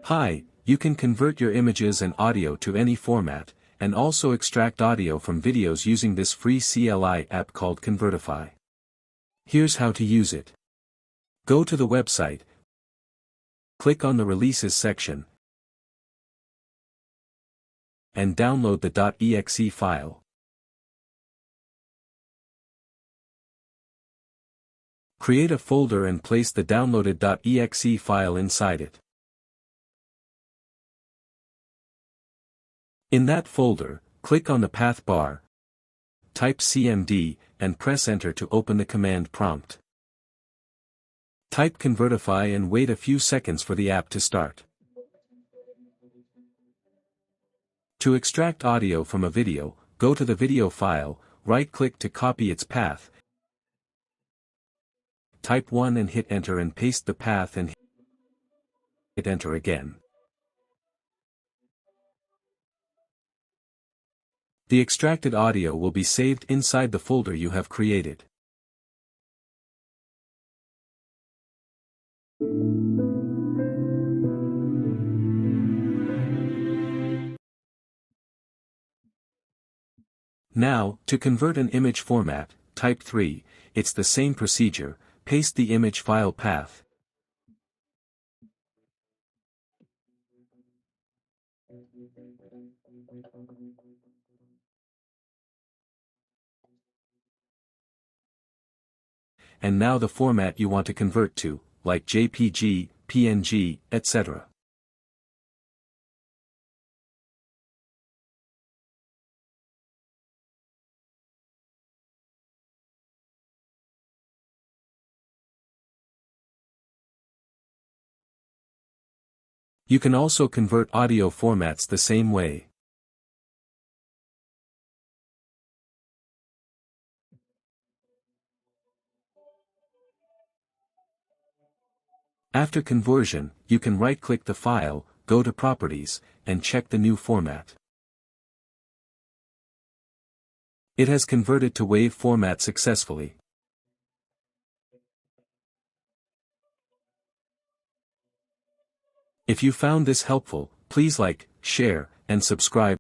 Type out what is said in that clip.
Hi, you can convert your images and audio to any format, and also extract audio from videos using this free CLI app called Convertify. Here's how to use it. Go to the website, click on the Releases section, and download the .exe file. Create a folder and place the downloaded .exe file inside it. In that folder, click on the path bar, type CMD, and press Enter to open the command prompt. Type Convertify and wait a few seconds for the app to start. To extract audio from a video, go to the video file, right-click to copy its path, type 1 and hit Enter and paste the path and hit Enter again. The extracted audio will be saved inside the folder you have created. Now, to convert an image format, type 3, it's the same procedure, paste the image file path. And now the format you want to convert to, like JPG, PNG, etc. You can also convert audio formats the same way. After conversion, you can right-click the file, go to Properties, and check the new format. It has converted to WAV format successfully. If you found this helpful, please like, share, and subscribe.